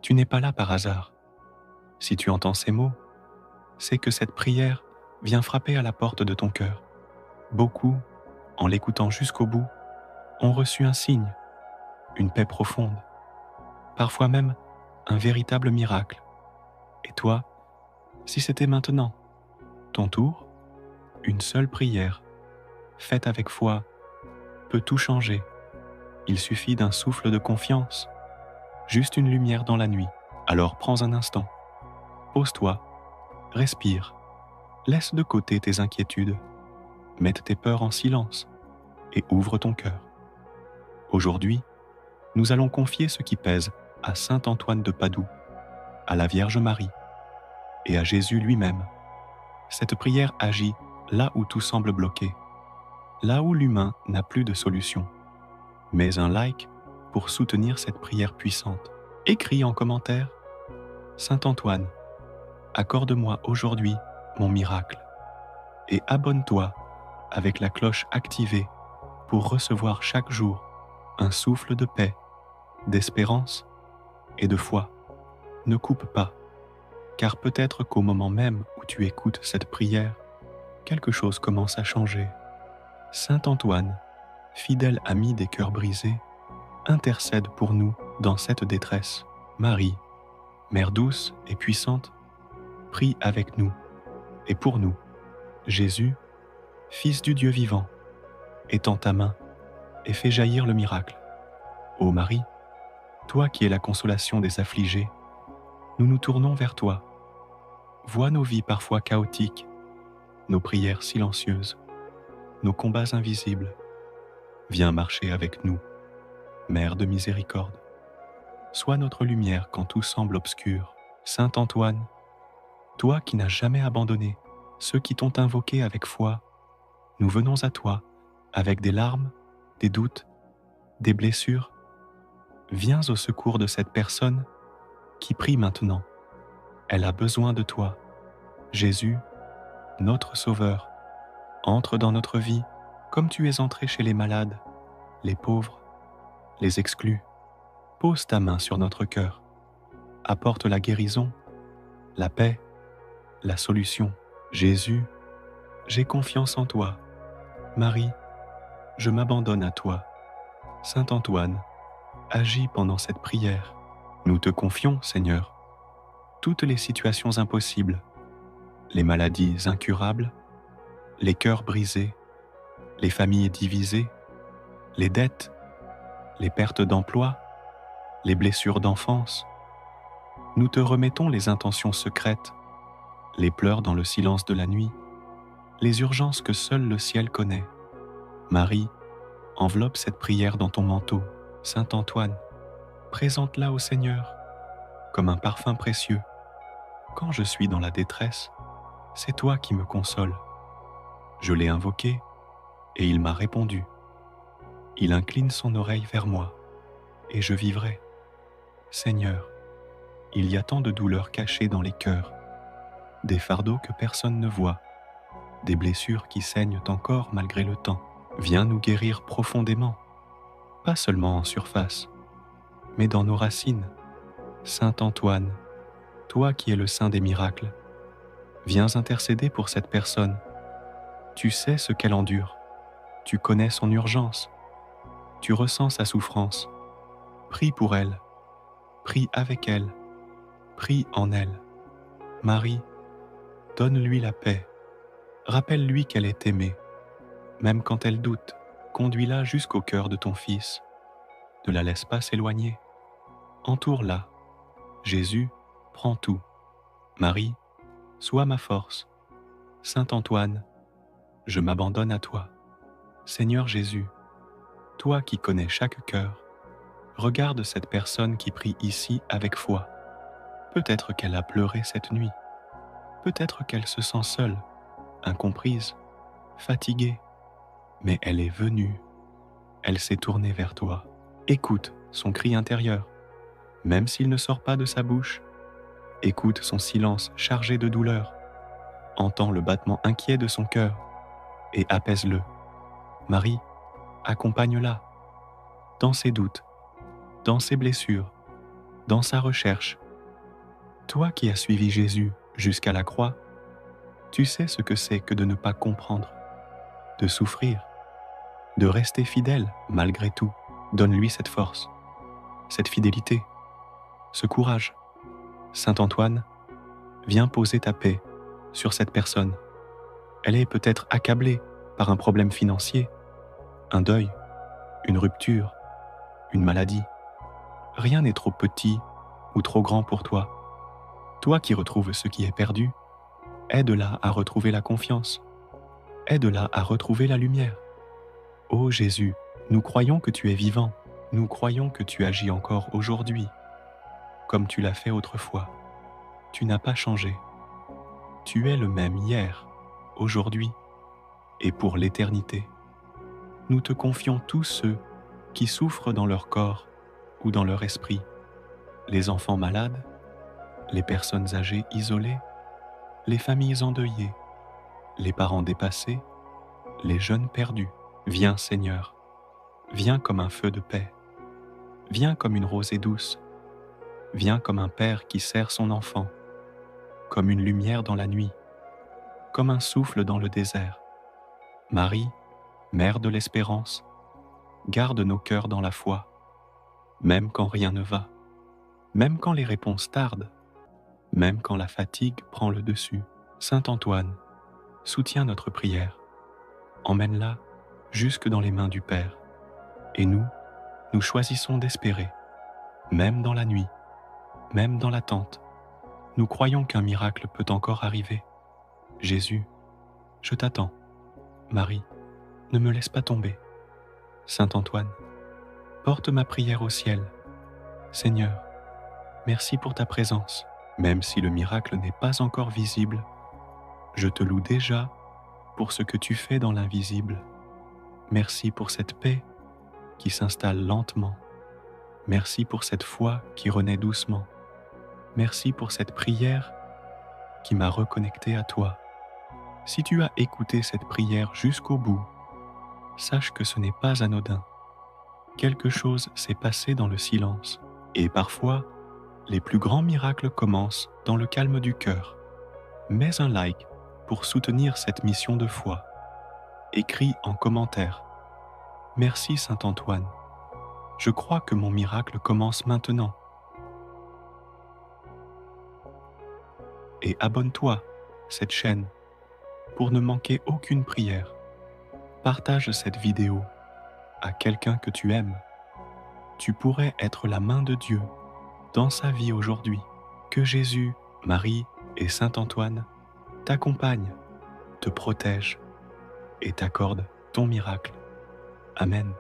Tu n'es pas là par hasard. Si tu entends ces mots, c'est que cette prière vient frapper à la porte de ton cœur. Beaucoup, en l'écoutant jusqu'au bout, ont reçu un signe, une paix profonde, parfois même un véritable miracle. Et toi, si c'était maintenant, ton tour, une seule prière, faite avec foi, peut tout changer. Il suffit d'un souffle de confiance, juste une lumière dans la nuit. Alors prends un instant, pose-toi, respire, laisse de côté tes inquiétudes, mette tes peurs en silence et ouvre ton cœur. Aujourd'hui, nous allons confier ce qui pèse à saint Antoine de Padoue, à la Vierge Marie et à Jésus lui-même. Cette prière agit là où tout semble bloqué, là où l'humain n'a plus de solution. Mets un like pour soutenir cette prière puissante. Écris en commentaire « Saint Antoine, accorde-moi aujourd'hui mon miracle » et abonne-toi avec la cloche activée pour recevoir chaque jour un souffle de paix, d'espérance et de foi. Ne coupe pas, car peut-être qu'au moment même où tu écoutes cette prière, quelque chose commence à changer. Saint Antoine, fidèle ami des cœurs brisés, intercède pour nous dans cette détresse. Marie, Mère douce et puissante, prie avec nous et pour nous. Jésus, Fils du Dieu vivant, étends ta main et fais jaillir le miracle. Ô Marie, toi qui es la consolation des affligés, nous nous tournons vers toi. Vois nos vies parfois chaotiques, nos prières silencieuses, nos combats invisibles. Viens marcher avec nous, Mère de miséricorde. Sois notre lumière quand tout semble obscur. Saint Antoine, toi qui n'as jamais abandonné ceux qui t'ont invoqué avec foi, nous venons à toi avec des larmes, des doutes, des blessures. Viens au secours de cette personne qui prie maintenant. Elle a besoin de toi. Jésus, notre Sauveur, entre dans notre vie comme tu es entré chez les malades, les pauvres, les exclus. Pose ta main sur notre cœur. Apporte la guérison, la paix, la solution. Jésus, j'ai confiance en toi. Marie, je m'abandonne à toi. Saint Antoine, agis pendant cette prière. Nous te confions, Seigneur, toutes les situations impossibles, les maladies incurables, les cœurs brisés, les familles divisées, les dettes, les pertes d'emploi, les blessures d'enfance. Nous te remettons les intentions secrètes, les pleurs dans le silence de la nuit, les urgences que seul le ciel connaît. Marie, enveloppe cette prière dans ton manteau. Saint Antoine, présente-la au Seigneur comme un parfum précieux. Quand je suis dans la détresse, c'est toi qui me consoles. Je l'ai invoqué et il m'a répondu. Il incline son oreille vers moi et je vivrai. Seigneur, il y a tant de douleurs cachées dans les cœurs, des fardeaux que personne ne voit, des blessures qui saignent encore malgré le temps. Viens nous guérir profondément, pas seulement en surface, mais dans nos racines. Saint Antoine, toi qui es le saint des miracles, viens intercéder pour cette personne. Tu sais ce qu'elle endure, tu connais son urgence, tu ressens sa souffrance. Prie pour elle, prie avec elle, prie en elle. Marie, donne-lui la paix, rappelle-lui qu'elle est aimée, même quand elle doute. Conduis-la jusqu'au cœur de ton Fils, ne la laisse pas s'éloigner, entoure-la. Jésus, prends tout. Marie, sois ma force. Saint Antoine, je m'abandonne à toi. Seigneur Jésus, toi qui connais chaque cœur, regarde cette personne qui prie ici avec foi. Peut-être qu'elle a pleuré cette nuit. Peut-être qu'elle se sent seule, incomprise, fatiguée. Mais elle est venue. Elle s'est tournée vers toi. Écoute son cri intérieur, même s'il ne sort pas de sa bouche. Écoute son silence chargé de douleur. Entends le battement inquiet de son cœur et apaise-le. Marie, accompagne-la dans ses doutes, dans ses blessures. dans sa recherche. Toi qui as suivi Jésus jusqu'à la croix, tu sais ce que c'est que de ne pas comprendre, de souffrir, de rester fidèle malgré tout. Donne-lui cette force, cette fidélité, ce courage. Saint Antoine, viens poser ta paix sur cette personne. Elle est peut-être accablée par un problème financier, un deuil, une rupture, une maladie. Rien n'est trop petit ou trop grand pour toi. Toi qui retrouves ce qui est perdu, aide-la à retrouver la confiance. Aide-la à retrouver la lumière. Ô Jésus, nous croyons que tu es vivant. Nous croyons que tu agis encore aujourd'hui, comme tu l'as fait autrefois. Tu n'as pas changé. Tu es le même hier, aujourd'hui et pour l'éternité. Nous te confions tous ceux qui souffrent dans leur corps ou dans leur esprit, les enfants malades, les personnes âgées isolées, les familles endeuillées, les parents dépassés, les jeunes perdus. Viens Seigneur, viens comme un feu de paix, viens comme une rosée douce, viens comme un père qui serre son enfant, comme une lumière dans la nuit, comme un souffle dans le désert. Marie, Mère de l'espérance, garde nos cœurs dans la foi, même quand rien ne va, même quand les réponses tardent, même quand la fatigue prend le dessus. Saint Antoine, soutiens notre prière, emmène-la jusque dans les mains du Père. Et nous choisissons d'espérer, même dans la nuit, même dans l'attente. Nous croyons qu'un miracle peut encore arriver. Jésus, je t'attends. Marie, ne me laisse pas tomber. Saint Antoine, porte ma prière au ciel. Seigneur, merci pour ta présence. Même si le miracle n'est pas encore visible, je te loue déjà pour ce que tu fais dans l'invisible. Merci pour cette paix qui s'installe lentement. Merci pour cette foi qui renaît doucement. Merci pour cette prière qui m'a reconnecté à toi. Si tu as écouté cette prière jusqu'au bout, sache que ce n'est pas anodin. Quelque chose s'est passé dans le silence. Et parfois, les plus grands miracles commencent dans le calme du cœur. Mets un like pour soutenir cette mission de foi. Écris en commentaire. Merci Saint Antoine. Je crois que mon miracle commence maintenant. Et abonne-toi à cette chaîne pour ne manquer aucune prière. Partage cette vidéo à quelqu'un que tu aimes. Tu pourrais être la main de Dieu dans sa vie aujourd'hui. Que Jésus, Marie et Saint Antoine t'accompagnent, te protègent et t'accordent ton miracle. Amen.